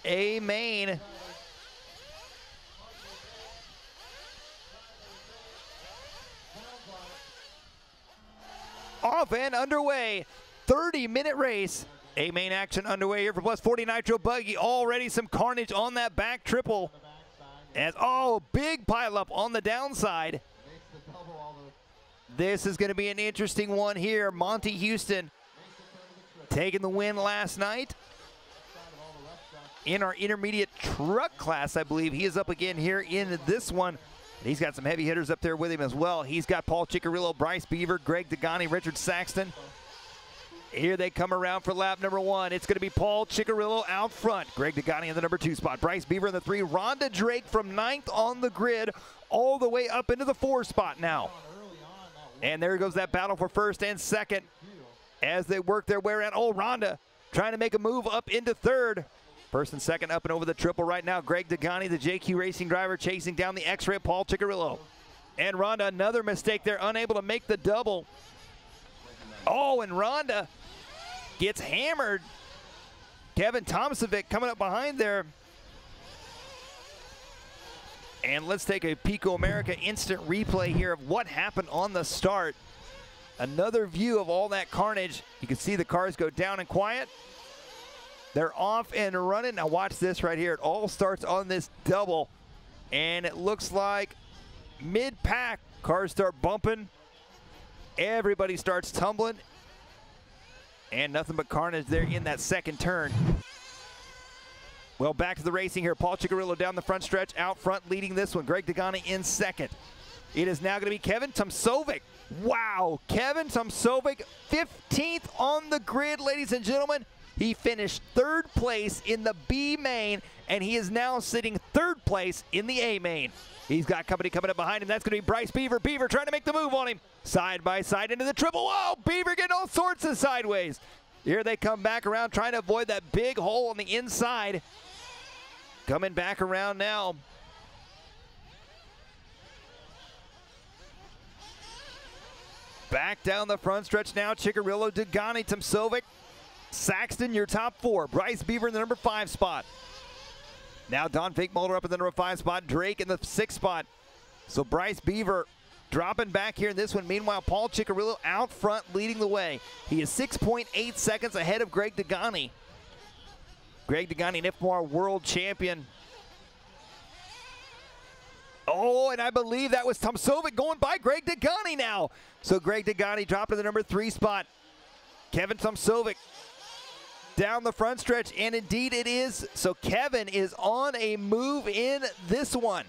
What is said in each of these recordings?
A main. Off and underway. 30-minute race. A main action underway here for plus 40 Nitro Buggy. Already some carnage on that back triple. As, oh, big pileup on the downside. This is going to be an interesting one here. Monty Houston taking the win last night. In our intermediate truck class, I believe. He is up again here in this one. He's got some heavy hitters up there with him as well. He's got Paul Ciccarello, Bryce Beaver, Greg Degani, Richard Saxton. Here they come around for lap number 1. It's going to be Paul Ciccarello out front. Greg Degani in the number 2 spot. Bryce Beaver in the 3. Ronda Drake from 9th on the grid all the way up into the 4 spot now. And there goes that battle for first and second as they work their way around. Oh, Ronda trying to make a move up into 3rd. First and second up and over the triple right now. Greg Degani, the JQ Racing driver, chasing down the X-Ray Paul Ciccarello. And Ronda, another mistake there, unable to make the double. Oh, and Ronda gets hammered. Kevin Tomsovic coming up behind there. And let's take a Pico America instant replay here of what happened on the start. Another view of all that carnage. You can see the cars go down and quiet. They're off and running. Now watch this right here. It all starts on this double. And it looks like mid-pack, cars start bumping. Everybody starts tumbling. And nothing but carnage there in that second turn. Well, back to the racing here. Paul Ciccarello down the front stretch, out front leading this one. Greg Degani in second. It is now going to be Kevin Tomsovic. Wow, Kevin Tomsovic, 15th on the grid, ladies and gentlemen. He finished 3rd place in the B main, and he is now sitting 3rd place in the A main. He's got company coming up behind him. That's going to be Bryce Beaver. Beaver trying to make the move on him. Side by side into the triple. Whoa, Beaver getting all sorts of sideways. Here they come back around, trying to avoid that big hole on the inside. Coming back around now. Back down the front stretch now. Ciccarello, Degani, Tomsovic, Saxton, your top 4. Bryce Beaver in the number 5 spot. Now Don Vinkemulder up in the number 5 spot. Drake in the 6th spot. So Bryce Beaver dropping back here in this one. Meanwhile, Paul Ciccarello out front leading the way. He is 6.8 seconds ahead of Greg Degani. Greg Degani, an IFMAR world champion. Oh, and I believe that was Tomsovic going by Greg Degani now. So Greg Degani dropped to the number 3 spot. Kevin Tomsovic down the front stretch, and indeed it is. So Kevin is on a move in this one.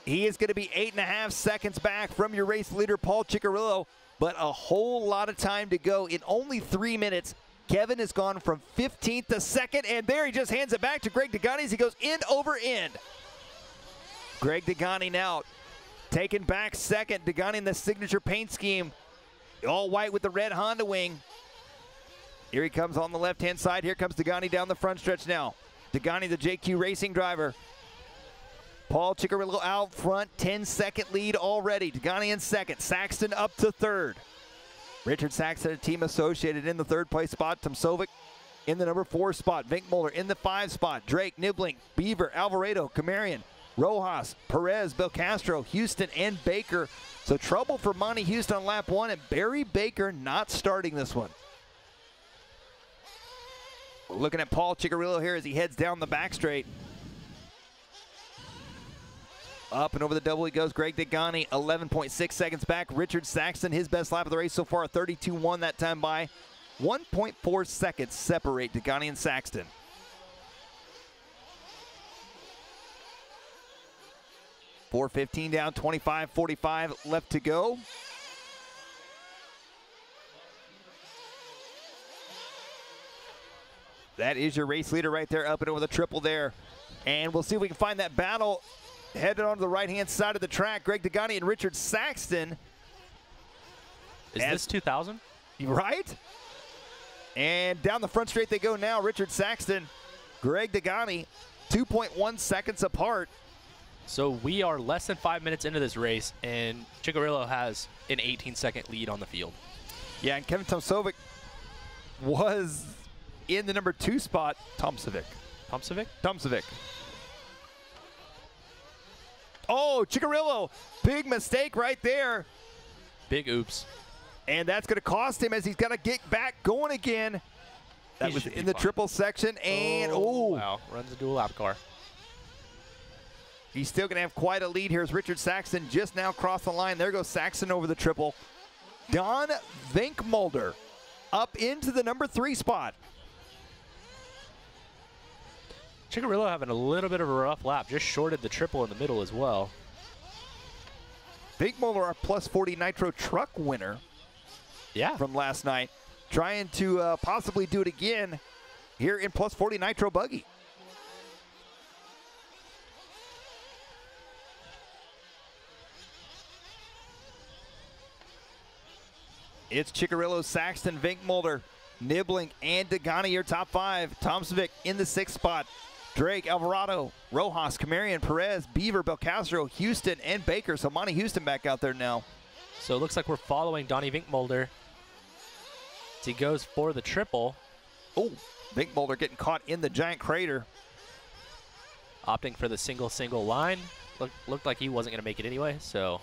He is going to be 8.5 seconds back from your race leader, Paul Ciccarello, but a whole lot of time to go. In only 3 minutes, Kevin has gone from 15th to 2nd, and there he just hands it back to Greg Degani as he goes end over end. Greg Degani now taken back 2nd. Degani in the signature paint scheme, all white with the red Honda wing. Here he comes on the left-hand side. Here comes Degani down the front stretch now. Degani, the JQ Racing driver. Paul Ciccarello out front, 10-second lead already. Degani in 2nd. Saxton up to 3rd. Richard Saxton, a team associated, in the 3rd place spot. Tomsovic in the number 4 spot. Vinkemulder in the 5 spot. Drake, Nibbelink, Beaver, Alvarado, Komerian, Rojas, Perez, Belcastro, Houston, and Baker. So trouble for Monty Houston on lap 1, and Barry Baker not starting this one. We're looking at Paul Ciccarello here as he heads down the back straight. Up and over the double he goes. Greg Degani, 11.6 seconds back. Richard Saxton, his best lap of the race so far, 32.1 that time by. 1.4 seconds separate Degani and Saxton. .415 down, 25.45 left to go. That is your race leader right there, up and over the triple there. And we'll see if we can find that battle headed onto the right-hand side of the track. Greg Degani and Richard Saxton. Is this 2000? Right? And down the front straight they go now. Richard Saxton, Greg Degani, 2.1 seconds apart. So we are less than 5 minutes into this race, and Ciccarello has an 18-second lead on the field. Yeah, and Kevin Tomsovic was in the number 2 spot. Tomsovic. Tomsovic? Tomsovic. Oh, Ciccarello. Big mistake right there. Big oops. And that's going to cost him as he's got to get back going again. That was in the triple section. And, oh. Wow, runs a dual lap car. He's still going to have quite a lead here as Richard Saxton just now crossed the line. There goes Saxton over the triple. Don Vinkemulder up into the number 3 spot. Ciccarello having a little bit of a rough lap. Just shorted the triple in the middle as well. Vinkemulder, our plus 40 Nitro truck winner from last night. Trying to possibly do it again here in plus 40 Nitro Buggy. It's Ciccarello, Saxton, Vinkemulder, Nibbelink, and Degani, your top 5. Tomsovic in the 6th spot. Drake, Alvarado, Rojas, Komerian, Perez, Beaver, Belcastro, Houston, and Baker. So Monty Houston back out there now. So it looks like we're following Donnie Vinkemulder. He goes for the triple. Oh, Vinkemulder getting caught in the giant crater. Opting for the single line. Looked like he wasn't going to make it anyway, so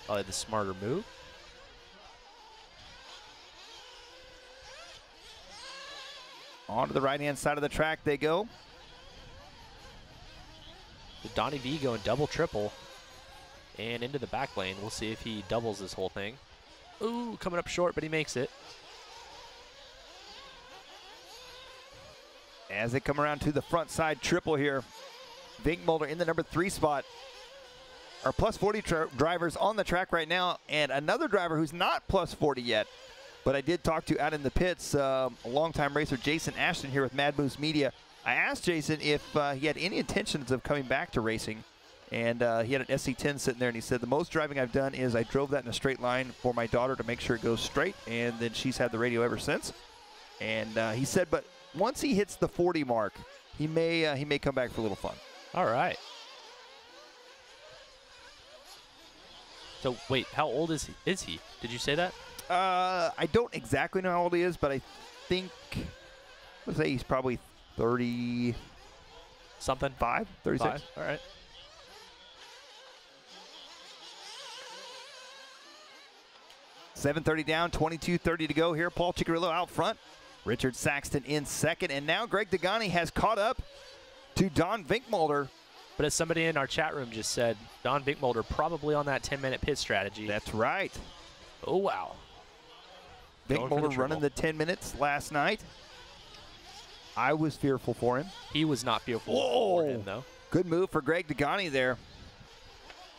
probably the smarter move. On to the right-hand side of the track they go. Donnie V going double triple and into the back lane. We'll see if he doubles this whole thing. Ooh, coming up short, but he makes it. As they come around to the front side triple here, Vinkemulder in the number 3 spot. Our plus 40 drivers on the track right now, and another driver who's not plus 40 yet, but I did talk to out in the pits, a longtime racer, Jason Ashton here with Mad Moves Media. I asked Jason if he had any intentions of coming back to racing, and he had an SC10 sitting there, and he said, the most driving I've done is I drove that in a straight line for my daughter to make sure it goes straight, and then she's had the radio ever since. And he said, but once he hits the 40 mark, he may come back for a little fun. All right. So wait, how old is he? Did you say that? I don't exactly know how old he is, but I think, let's say he's probably 30 something. 36. 5. All right. $7:30 down, 22:30 to go here. Paul Ciccarello out front. Richard Saxton in second, and now Greg Degani has caught up to Don Vinkemulder. But as somebody in our chat room just said, Don Vinkemulder probably on that 10-minute pit strategy. That's right. Oh, wow. Vinkemulder running the 10 minutes last night. I was fearful for him. He was not fearful for him, though. Good move for Greg Degani there.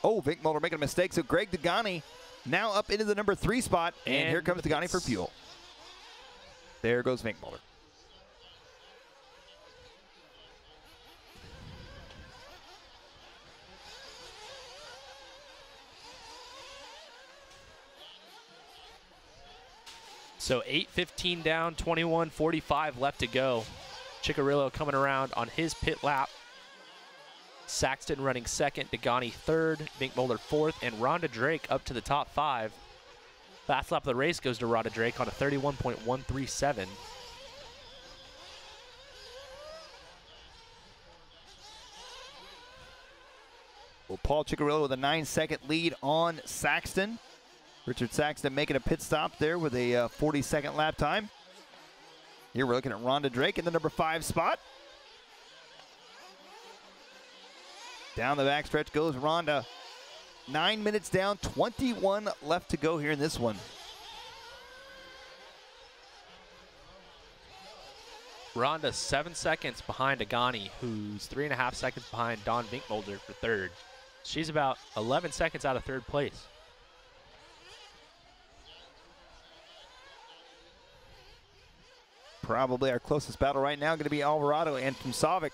Oh, Vinkemulder making a mistake. So Greg Degani now up into the number 3 spot. And here comes Degani for fuel. There goes Vinkemulder. So 8:15 down, 21:45 left to go. Ciccarello coming around on his pit lap. Saxton running 2nd, Degani 3rd, Vinkemulder 4th, and Ronda Drake up to the top 5. Last lap of the race goes to Ronda Drake on a 31.137. Well, Paul Ciccarello with a 9-second lead on Saxton. Richard Saxton making a pit stop there with a 40-second lap time. Here we're looking at Ronda Drake in the number 5 spot. Down the backstretch goes Ronda. 9 minutes down, 21 left to go here in this one. Ronda 7 seconds behind Degani, who's 3.5 seconds behind Don Vinkemulder for 3rd. She's about 11 seconds out of 3rd place. Probably our closest battle right now going to be Alvarado and Tomsovic.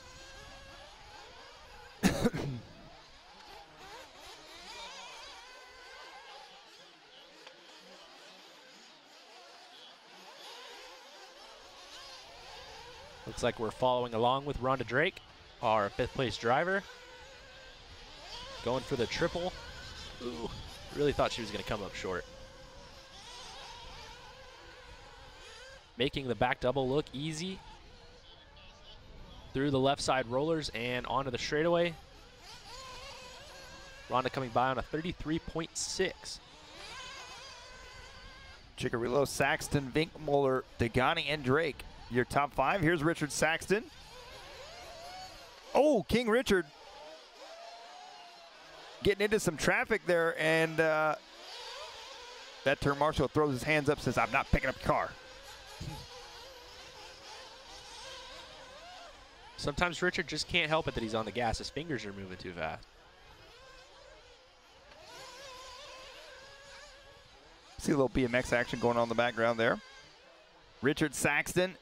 Looks like we're following along with Ronda Drake, our 5th place driver. Going for the triple. Ooh, really thought she was going to come up short. Making the back double look easy. through the left side rollers and onto the straightaway. Ronda coming by on a 33.6. Ciccarello, Saxton, Vinkemulder, Degani, and Drake. Your top 5. Here's Richard Saxton. Oh, King Richard getting into some traffic there, and that turn marshal throws his hands up, says, "I'm not picking up your car." Sometimes Richard just can't help it that he's on the gas. His fingers are moving too fast. See a little BMX action going on in the background there. Richard Saxton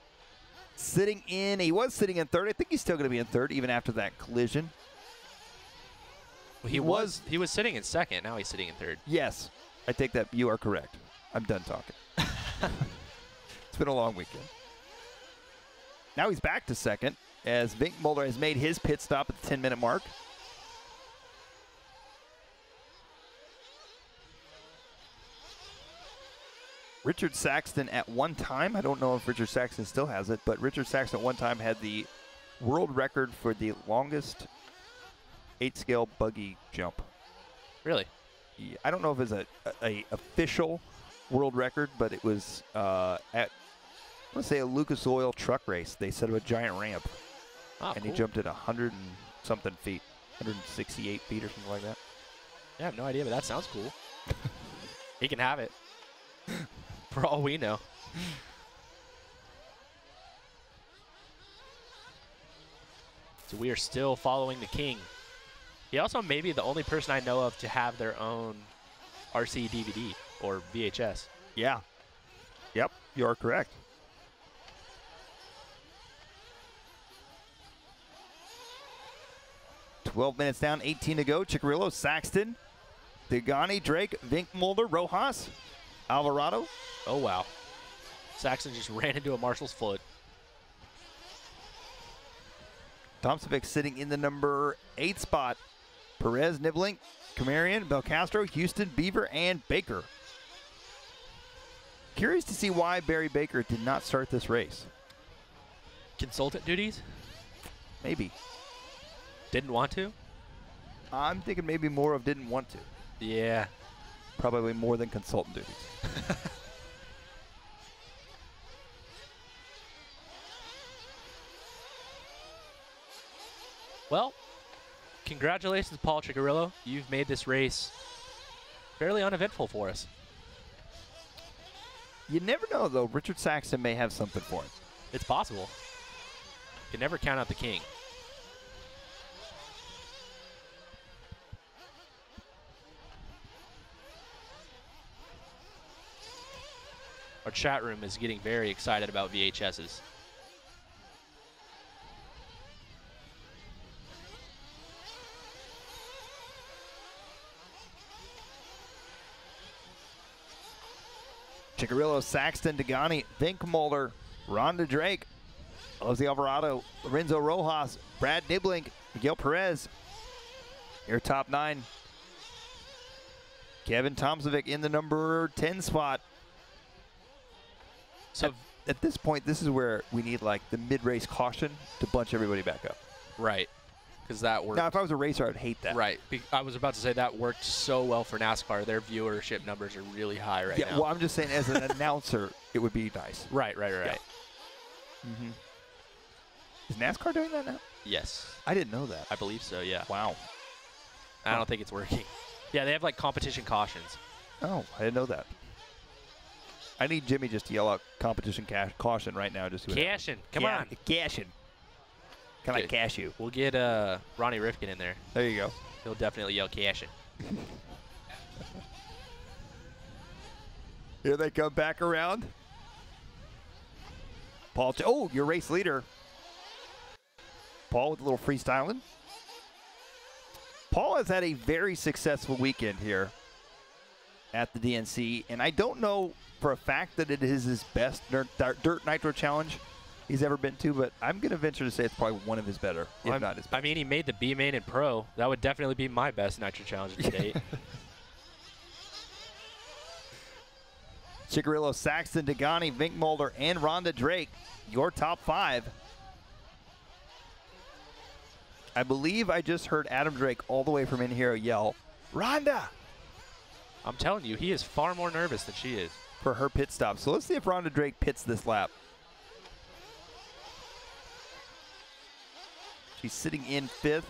sitting in. He was sitting in third. I think he's still going to be in third even after that collision. Well, he was sitting in second. Now he's sitting in third. Yes, I take that. You are correct. I'm done talking. It's been a long weekend. Now he's back to second as Vinkemulder has made his pit stop at the 10-minute mark. Richard Saxton at one time, I don't know if Richard Saxton still has it, but Richard Saxton at one time had the world record for the longest 8-scale buggy jump. Really? Yeah, I don't know if it's a official world record, but it was at, let's say, a Lucas Oil truck race. They set up a giant ramp, and cool. he jumped at 100 and something feet, 168 feet or something like that. Yeah, I have no idea, but that sounds cool. He can have it. For all we know. So we are still following the king. He also may be the only person I know of to have their own RC DVD or VHS. Yeah. Yep, you are correct. "12 minutes down, 18 to go. Ciccarello, Saxton, Degani, Drake, Vinkemulder, Rojas, Alvarado." Oh, wow. Saxton just ran into a marshal's foot. Tomsovic sitting in the number 8 spot. Perez, Nibbelink, Komerian, Belcastro, Houston, Beaver, and Baker. Curious to see why Barry Baker did not start this race. Consultant duties? Maybe. Didn't want to? I'm thinking maybe more of didn't want to. Yeah. Probably more than consultant duties. Well, congratulations, Paul Ciccarello. You've made this race fairly uneventful for us. You never know, though. Richard Saxton may have something for him. It's possible. You can never count out the king. Our chat room is getting very excited about VHSs. Ciccarello, Saxton, Degani, Vinkemulder, Ronda Drake, Alvarado, Lorenzo Rojas, Brad Nibbelink, Miguel Perez. Your top 9. Kevin Tomsovic in the number 10 spot. So at this point, this is where we need like the mid-race caution to bunch everybody back up. right, because that worked. Now, if I was a racer, I'd hate that. Right. I was about to say that worked so well for NASCAR. Their viewership numbers are really high right now. Well, I'm just saying as an announcer, it would be nice. Right. Yeah. Mm-hmm. Is NASCAR doing that now? Yes. I didn't know that. I believe so, yeah. Wow. I don't think it's working. Yeah, they have like competition cautions. Oh, I didn't know that. I need Jimmy just to yell out competition caution right now. Just Cashin, come on. Cashin. Kind of like cashew. We'll get Ronnie Rifkin in there. There you go. He'll definitely yell cashin. Here they come back around. Paul, oh, your race leader. Paul with a little freestyling. Paul has had a very successful weekend here at the DNC, and I don't know for a fact that it is his best dirt nitro challenge he's ever been to, but I'm going to venture to say it's probably one of his better, if not his best. I mean, he made the B main and pro. That would definitely be my best nitro challenge to date. Ciccarello, Saxton, Degani, Vinkemulder, and Ronda Drake, your top 5. I believe I just heard Adam Drake all the way from in here yell, "Ronda!" I'm telling you, he is far more nervous than she is. For her pit stop. So let's see if Ronda Drake pits this lap. She's sitting in 5th.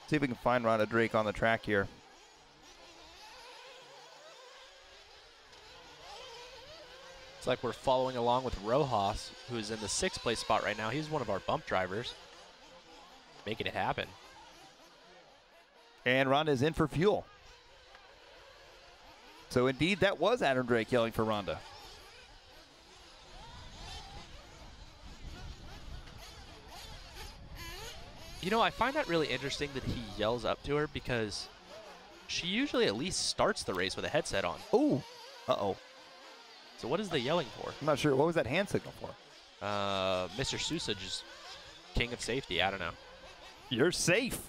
See if we can find Ronda Drake on the track here. It's like we're following along with Rojas, who is in the 6th place spot right now. He's one of our bump drivers. Making it happen. And Ronda is in for fuel. So indeed, that was Adam Drake yelling for Ronda. You know, I find that really interesting that he yells up to her because she usually at least starts the race with a headset on. Ooh. Uh-oh. So what is the yelling for? I'm not sure. What was that hand signal for? Mr. Sousa just king of safety. I don't know. You're safe.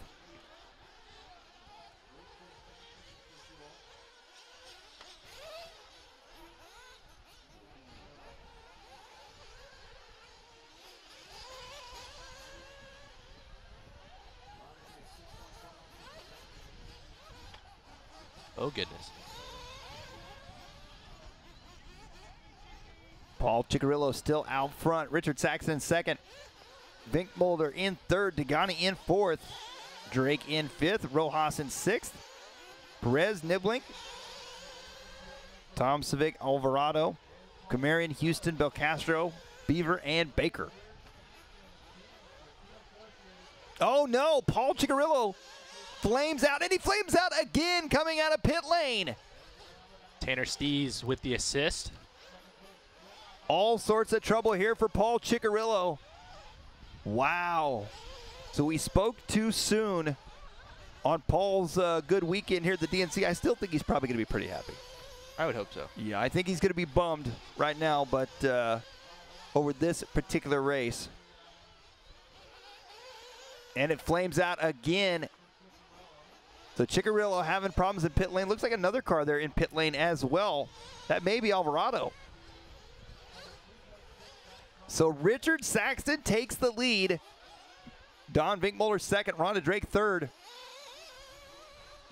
Oh, goodness. Paul Ciccarello still out front. Richard Saxton 2nd. Vinkemulder in 3rd. Degani in 4th. Drake in 5th. Rojas in 6th. Perez, Nibbelink. Tomsovic, Alvarado. Komerian, Houston, Belcastro, Beaver, and Baker. Oh, no. Paul Ciccarello flames out, and he flames out again coming out of pit lane. Tanner Stees with the assist. All sorts of trouble here for Paul Ciccarello. Wow. So we spoke too soon on Paul's good weekend here at the DNC. I still think he's probably going to be pretty happy. I would hope so. Yeah, I think he's going to be bummed right now, but over this particular race. And it flames out again. So Ciccarello having problems in pit lane. Looks like another car there in pit lane as well. That may be Alvarado. So Richard Saxton takes the lead. Don Vinkemulder 2nd, Ronda Drake 3rd.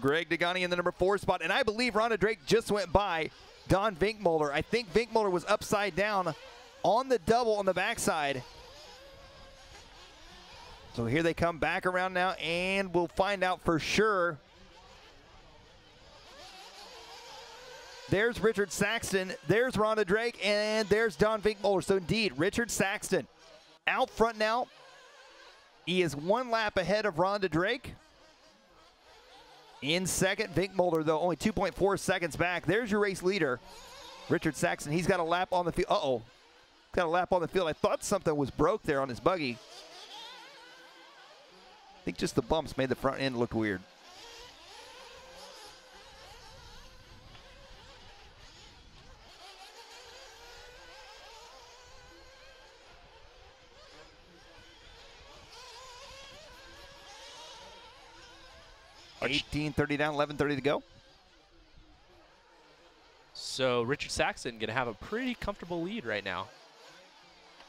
Greg Degani in the number 4 spot. And I believe Ronda Drake just went by Don Vinkemulder. I think Vinkemulder was upside down on the double on the backside. So here they come back around now, and we'll find out for sure. There's Richard Saxton, there's Ronda Drake, and there's Don Vinkemulder. So indeed, Richard Saxton out front now. He is 1 lap ahead of Ronda Drake. In 2nd, Vinkemulder, though, only 2.4 seconds back. There's your race leader, Richard Saxton. He's got a lap on the field. Uh-oh. Got a lap on the field. I thought something was broke there on his buggy. I think just the bumps made the front end look weird. $18.30 down, $11.30 to go. So Richard Saxton going to have a pretty comfortable lead right now.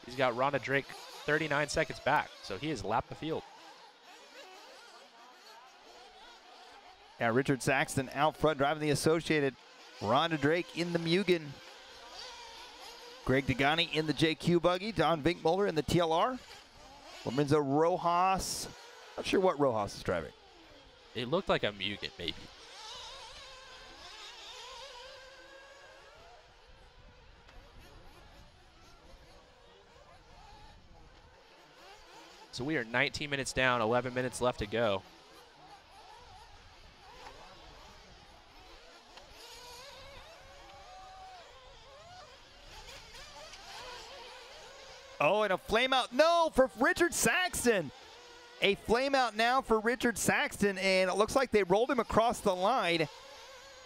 He's got Ronda Drake 39 seconds back, so he has lapped the field. Yeah, Richard Saxton out front driving the Associated. Ronda Drake in the Mugen. Greg Degani in the JQ buggy. Don Vinkemulder in the TLR. Lorenzo Rojas. Not sure what Rojas is driving. It looked like a Mugen, maybe. So we are 19 minutes down, 11 minutes left to go. Oh, and a flame out. No, for Richard Saxton. A flame out now for Richard Saxton, and it looks like they rolled him across the line.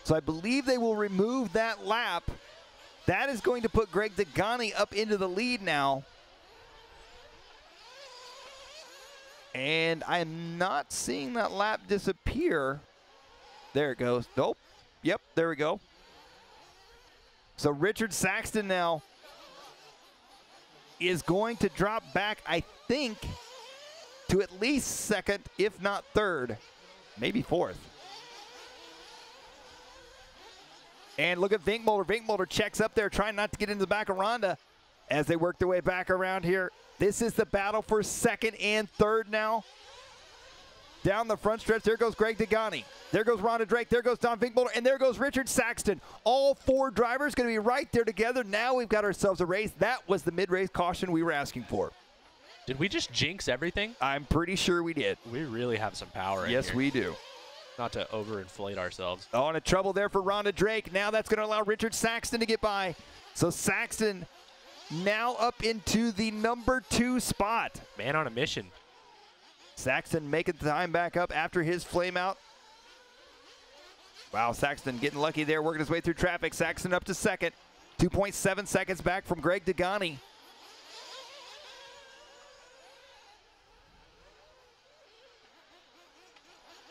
So I believe they will remove that lap. That is going to put Greg Degani up into the lead now. And I am not seeing that lap disappear. There it goes. Nope. Yep, there we go. So Richard Saxton now is going to drop back, I think, to at least second, if not third, maybe fourth. And look at Vinkemulder. Vinkemulder checks up there, trying not to get into the back of Ronda as they work their way back around here. This is the battle for second and third now. Down the front stretch, there goes Greg Degani. There goes Ronda Drake. There goes Don Vinkemulder. And there goes Richard Saxton. All four drivers going to be right there together. Now we've got ourselves a race. That was the mid-race caution we were asking for. Did we just jinx everything? I'm pretty sure we did. We really have some power in Yes, here. we do. Not to overinflate ourselves. Oh, and a trouble there for Ronda Drake. Now that's going to allow Richard Saxton to get by. So Saxton now up into the number 2 spot. Man on a mission. Saxton making the time back up after his flame out. Wow, Saxton getting lucky there, working his way through traffic. Saxton up to second. 2.7 seconds back from Greg Degani.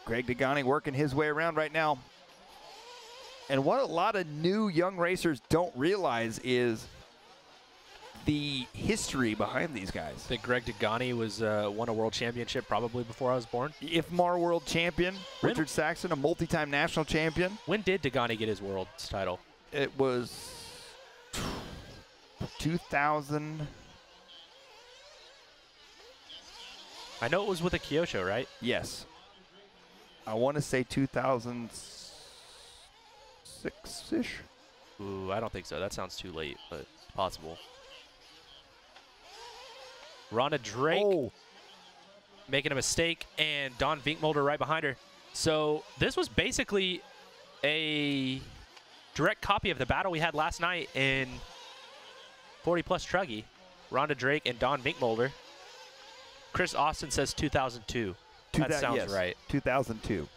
Greg Degani working his way around right now. And what a lot of new young racers don't realize is the history behind these guys. That Greg Degani was won a world championship probably before I was born. IFMAR world champion. Richard Saxton, a multi-time national champion. When did Degani get his world's title? It was 2000. I know it was with a Kyosho, right? Yes. I want to say 2006-ish. Ooh, I don't think so. That sounds too late, but it's possible. Ronda Drake making a mistake, and Don Vinkemulder right behind her. So this was basically a direct copy of the battle we had last night in 40-plus Truggy. Ronda Drake and Don Vinkemulder. Chris Austin says 2002. That sounds right. 2002.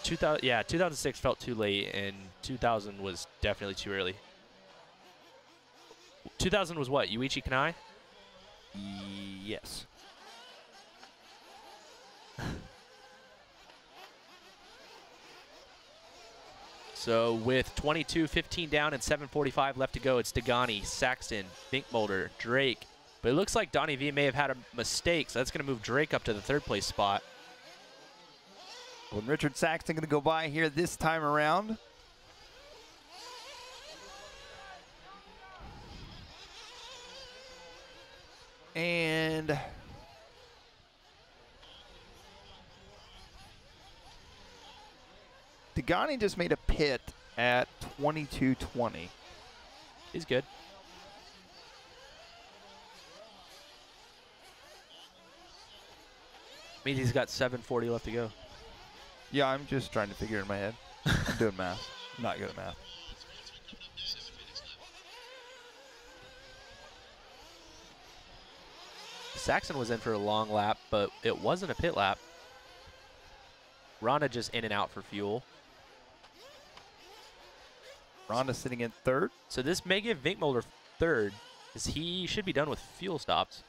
2006 felt too late, and 2000 was definitely too early. 2000 was what? Yuichi Kanai? Yes. So with 22:15 down and 7:45 left to go, it's Degani, Saxton, Vinkemulder, Drake. But it looks like Donnie V may have had a mistake, so that's going to move Drake up to the third place spot. Well, Richard Saxton going to go by here this time around. And Degani just made a pit at 22:20. He's good. Means he's got 7:40 left to go. Yeah, I'm just trying to figure it in my head. I'm doing math. I'm not good at math. Saxton was in for a long lap, but it wasn't a pit lap. Ronda just in and out for fuel. Ronda sitting in third. So this may give Vinkemulder third, as he should be done with fuel stops.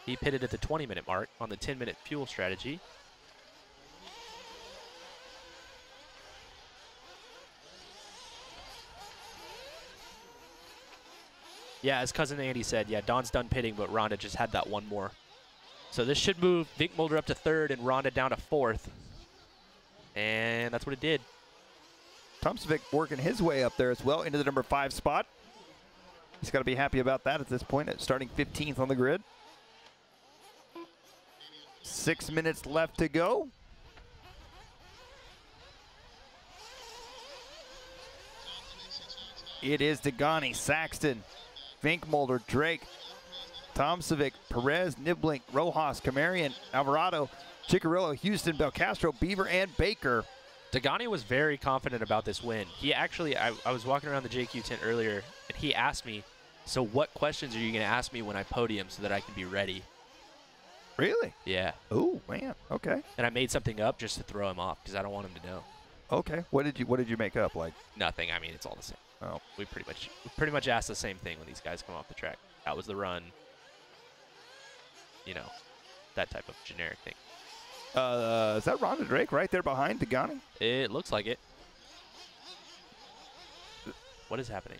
He pitted at the 20-minute mark on the 10-minute fuel strategy. Yeah, as Cousin Andy said, yeah, Don's done pitting, but Ronda just had that one more. So this should move Vinkemulder up to third and Ronda down to fourth. And that's what it did. Tomsovic working his way up there as well into the number 5 spot. He's got to be happy about that at this point, at starting 15th on the grid. 6 minutes left to go. It is Degani, Saxton, Vinkemulder, Drake, Tomsovic, Perez, Nibbelink, Rojas, Komerian, Alvarado, Ciccarello, Houston, Belcastro, Beaver, and Baker. Degani was very confident about this win. He actually, I was walking around the JQ tent earlier, and he asked me, so what questions are you going to ask me when I podium so that I can be ready? Really? Yeah. Oh, man. Okay. And I made something up just to throw him off because I don't want him to know. Okay. What did you make up? Like nothing. I mean, it's all the same. Oh. We pretty much asked the same thing when these guys come off the track. That was the run. You know, that type of generic thing. Is that Ronda Drake right there behind Degani? It looks like it. What is happening?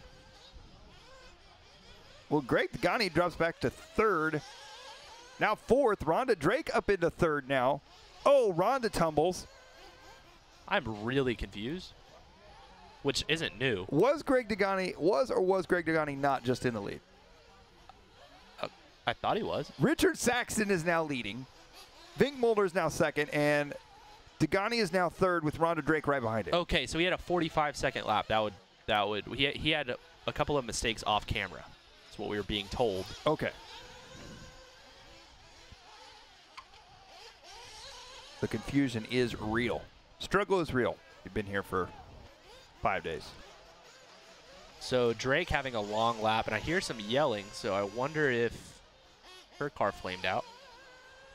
Well, Greg Degani drops back to third. Now fourth. Ronda Drake up into third now. Oh, Ronda tumbles. I'm really confused, which isn't new. Was Greg Degani not just in the lead? I thought he was. Richard Saxton is now leading. Vinkemulder is now second, and Degani is now third with Ronda Drake right behind it. Okay, so he had a 45-second lap. He had a couple of mistakes off camera. That's what we were being told. Okay. The confusion is real. Struggle is real. You've been here for 5 days. So Drake having a long lap, and I hear some yelling, so I wonder if her car flamed out.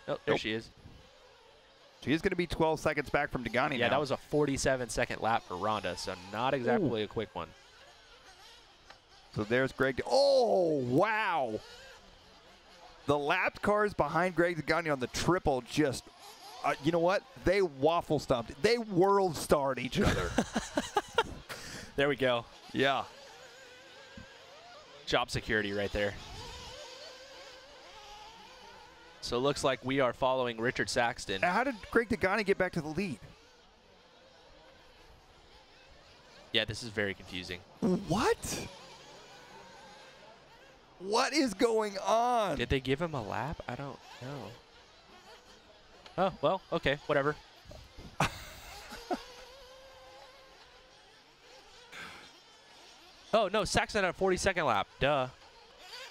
Oh, there she is. She is going to be 12 seconds back from Degani now. Yeah, that was a 47-second lap for Ronda, so not exactly a quick one. So there's Greg. Oh, wow. The lapped cars behind Greg Degani on the triple just, you know what? They waffle stomped. They world starred each other. There we go. Yeah. Job security right there. So it looks like we are following Richard Saxton. How did Greg Degani get back to the lead? Yeah, this is very confusing. What? What is going on? Did they give him a lap? I don't know. Oh, well, okay, whatever. Oh, no, Saxton had a 42nd lap. Duh.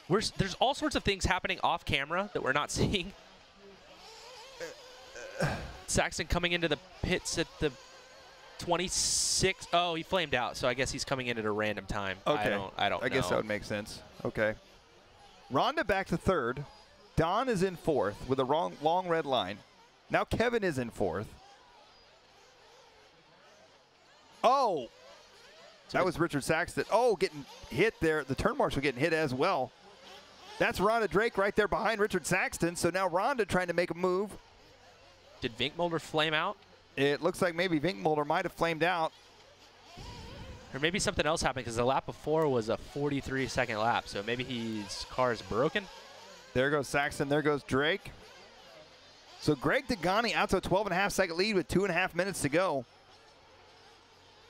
There's all sorts of things happening off camera that we're not seeing. Saxton coming into the pits at the 26. Oh, he flamed out, so I guess he's coming in at a random time. Okay. I don't know. I guess that would make sense. Okay. Ronda back to third. Don is in fourth with a long red line. Now Kevin is in fourth. Oh. That was Richard Saxton. Oh, getting hit there. The turn marshal getting hit as well. That's Ronda Drake right there behind Richard Saxton. So now Ronda trying to make a move. Did Vinkemulder flame out? It looks like maybe Vinkemulder might have flamed out. Or maybe something else happened because the lap before was a 43-second lap. So maybe his car is broken. There goes Saxton. There goes Drake. So Greg Degani out to a 12.5-second lead with 2.5 minutes to go.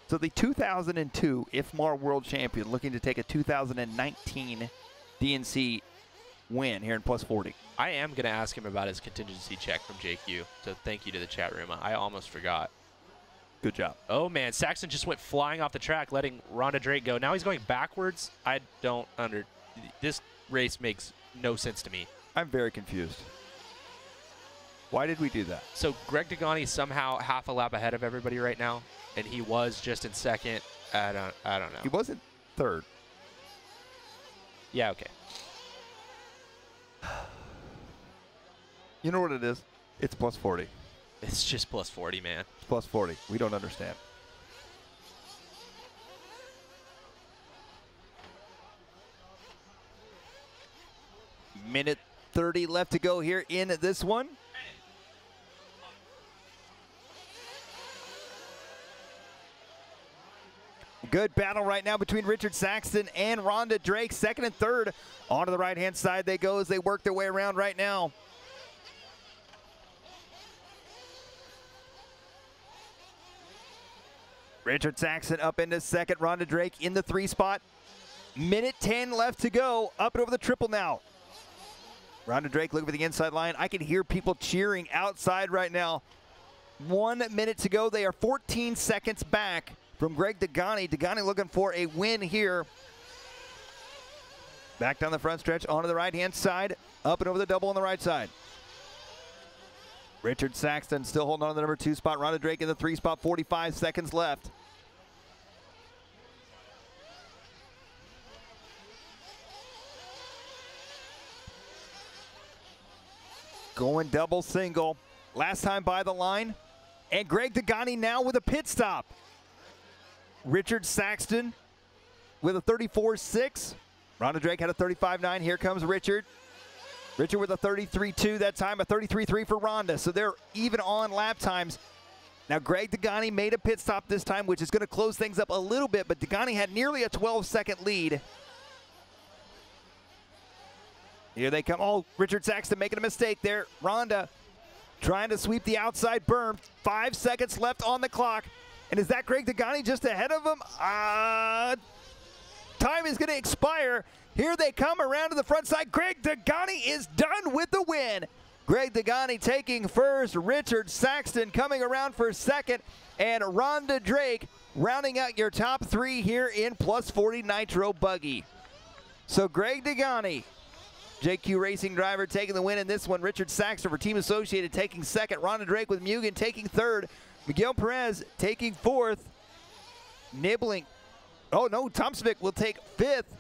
So the 2002 IFMAR World Champion looking to take a 2019 DNC win here in plus 40. I am going to ask him about his contingency check from JQ. So thank you to the chat room. I almost forgot. Good job. Oh, man. Saxton just went flying off the track, letting Ronda Drake go. Now he's going backwards. I don't this race makes no sense to me. I'm very confused. Why did we do that? So Greg Degani somehow half a lap ahead of everybody right now, and he was just in second. I don't know. He wasn't third. Yeah, okay. You know what it is? It's plus 40. It's just plus 40, man. It's plus 40. We don't understand. Minute 30 left to go here in this one. Good battle right now between Richard Saxton and Ronda Drake. Second and third. Onto the right-hand side they go as they work their way around right now. Richard Saxton up into second. Ronda Drake in the 3 spot. Minute 10 left to go. Up and over the triple now. Ronda Drake looking for the inside line. I can hear people cheering outside right now. 1 minute to go. They are 14 seconds back from Greg Degani. Degani looking for a win here. Back down the front stretch onto the right-hand side. Up and over the double on the right side. Richard Saxton still holding on to the number 2 spot. Ronda Drake in the 3 spot. 45 seconds left. Going double single. Last time by the line. And Greg Degani now with a pit stop. Richard Saxton with a 34.6. Ronda Drake had a 35.9. Here comes Richard. Richard with a 33.2 that time, a 33.3 for Ronda. So they're even on lap times. Now Greg Degani made a pit stop this time, which is going to close things up a little bit, but Degani had nearly a 12-second lead. Here they come. Oh, Richard Saxton making a mistake there. Ronda trying to sweep the outside berm. 5 seconds left on the clock. And is that Greg Degani just ahead of him? Time is going to expire. Here they come around to the front side. Greg Degani is done with the win. Greg Degani taking first. Richard Saxton coming around for second. And Ronda Drake rounding out your top 3 here in plus 40 Nitro Buggy. So Greg Degani, JQ Racing driver, taking the win in this one. Richard Saxton for Team Associated taking second. Ronda Drake with Mugen taking third. Miguel Perez taking fourth. Nibbelink. Oh no, Tomsovic will take fifth.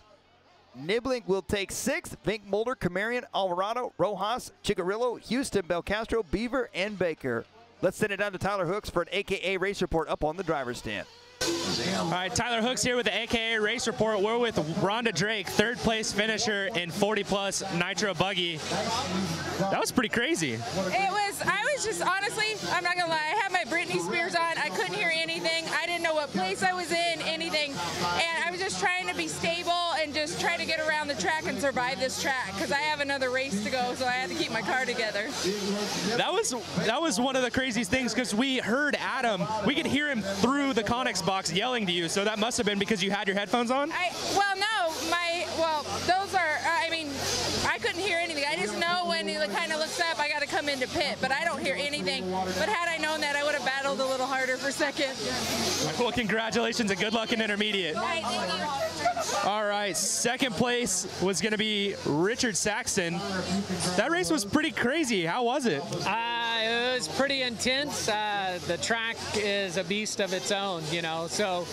Nibbelink will take sixth. Vinkemulder, Komerian, Alvarado, Rojas, Ciccarello, Houston, Belcastro, Beaver, and Baker. Let's send it down to Tyler Hooks for an AKA race report up on the driver's stand. All right, Tyler Hooks here with the AKA Race Report. We're with Ronda Drake, third place finisher in 40+ Nitro Buggy. That was pretty crazy. I was just, honestly, I'm not gonna lie, I had my Britney Spears on. I couldn't hear anything. I didn't know what place I was in, anything. And I was just trying to be stable and just try to get around the track and survive this track because I have another race to go, so I had to keep my car together. That was one of the craziest things because we heard Adam, we could hear him through the Connex box yelling to you, so that must have been because you had your headphones on? Those are, I mean, I couldn't hear anything. I just know when he kind of looks up, I got to come into pit, but I don't hear anything. But had I known that, I would have battled a little harder for second. Well, congratulations and good luck in intermediate. All right, thank you. All right, second place was going to be Richard Saxton. That race was pretty crazy. How was it? It was pretty intense. The track is a beast of its own, you know. So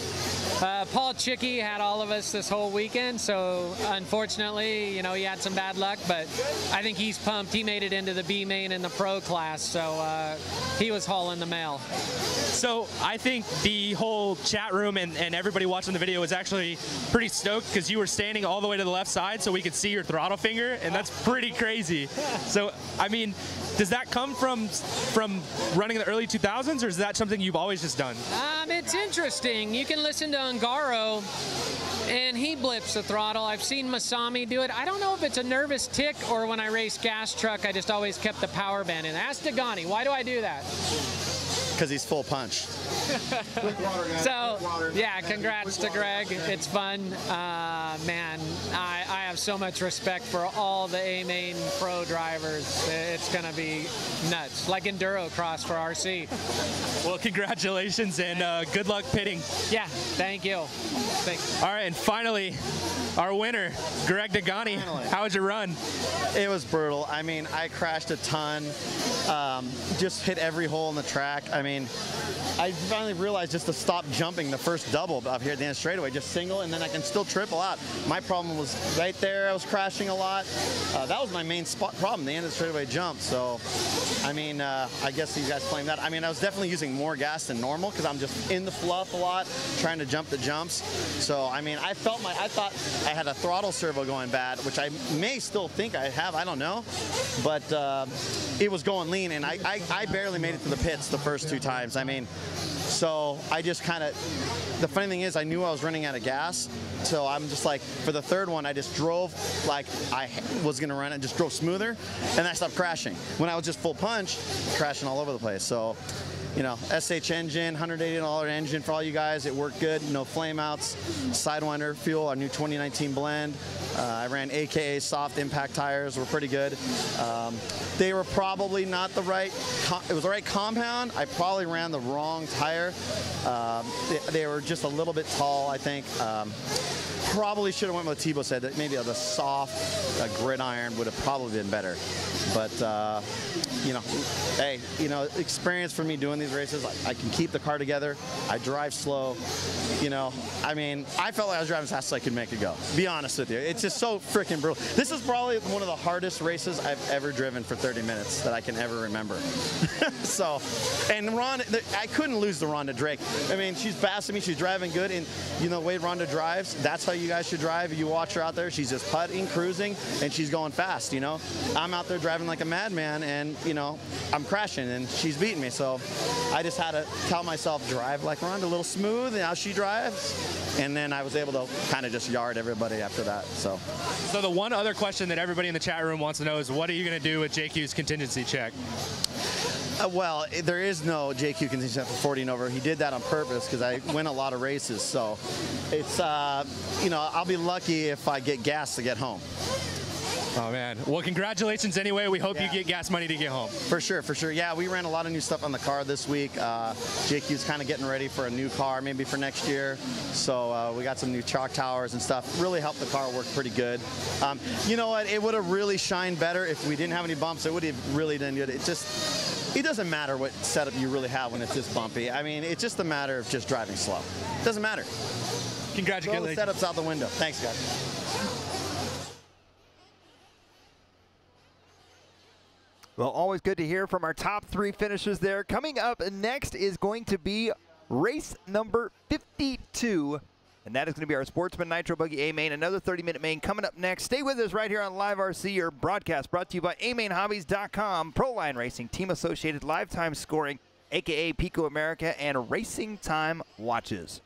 Paul Chicky had all of us this whole weekend. So unfortunately, you know, he had some bad luck, but I think he's pumped. He made it into the B main in the pro class, so he was hauling the mail. So I think the whole chat room and everybody watching the video was actually pretty stoked because you were standing all the way to the left side so we could see your throttle finger, and that's pretty crazy. So, I mean, does that come from running in the early 2000s, or is that something you've always just done? It's interesting. You can listen to Ungaro, and he blips the throttle. I've seen Masami do it. I don't know if it's a nervous tick or when I race gas truck, I just always kept the power band in. Ask Degani, why do I do that? Because he's full punch. So, yeah, congrats to Greg. It's fun. Man, I have so much respect for all the A-Main pro drivers. It's going to be nuts, like Enduro Cross for RC. Well, congratulations and good luck pitting. Yeah, thank you. Thanks. All right, and finally, our winner, Greg Degani. How was your run? It was brutal. I mean, I crashed a ton, just hit every hole in the track. I mean, I finally realized just to stop jumping the first double up here at the end of the straightaway, just single, and then I can still triple out. My problem was right there. I was crashing a lot. That was my main problem, the end of the straightaway jump. So, I mean, I guess you guys claim that. I mean, I was definitely using more gas than normal because I'm just in the fluff a lot, trying to jump the jumps. So, I mean, I thought I had a throttle servo going bad, which I may still think I have. I don't know. But it was going lean, and I barely made it to the pits the first 2 times. I mean, so I just kind of, the funny thing is I knew I was running out of gas, so I'm just like, for the third one, I just drove like I was gonna run it, just drove smoother, and I stopped crashing. When I was just full punch, crashing all over the place. So, you know, SH engine, $180 engine for all you guys. It worked good, no flame outs. Sidewinder fuel, our new 2019 blend. I ran AKA soft impact tires, were pretty good. They were probably not the right, it was the right compound. I probably ran the wrong tire. They were just a little bit tall, I think. Probably should have went with what Tebow said, that maybe the soft gridiron would have probably been better. But, you know, hey, you know, experience for me doing these races, I can keep the car together. I drive slow. You know, I mean, I felt like I was driving as fast as I could make it go. Be honest with you. It's just so freaking brutal. This is probably one of the hardest races I've ever driven for 30 minutes that I can ever remember. So, and I couldn't lose to Ronda Drake. I mean, she's passing me. She's driving good. And, you know, the way Ronda drives, that's how you guys should drive. You watch her out there. She's just putting, cruising, and she's going fast, you know. I'm out there driving like a madman, and, you know, I'm crashing, and she's beating me. So I just had to tell myself, drive like Ronda, a little smooth, and how she drives. drives, and then I was able to kind of just yard everybody after that. So the one other question that everybody in the chat room wants to know is, what are you going to do with JQ's contingency check? Well, there is no JQ contingency check for 40 and over. He did that on purpose because I win a lot of races. So it's, you know, I'll be lucky if I get gas to get home. Oh, man. Well, congratulations anyway. We hope you get gas money to get home. For sure, for sure. Yeah, we ran a lot of new stuff on the car this week. JQ's kind of getting ready for a new car, maybe for next year. So we got some new chalk towers and stuff. Really helped the car work pretty good. You know what? It would have really shined better if we didn't have any bumps. It would have really done good. It just, it doesn't matter what setup you really have when it's this bumpy. I mean, it's just a matter of just driving slow. It doesn't matter. Congratulations. Throw the setups out the window. Thanks, guys. Well, always good to hear from our top 3 finishers there. Coming up next is going to be race number 52, and that is going to be our Sportsman Nitro Buggy A-Main, another 30-minute main coming up next. Stay with us right here on LiveRC, your broadcast brought to you by amainhobbies.com, Proline Racing, Team Associated Lifetime Scoring, a.k.a. Pico America, and Racing Time Watches.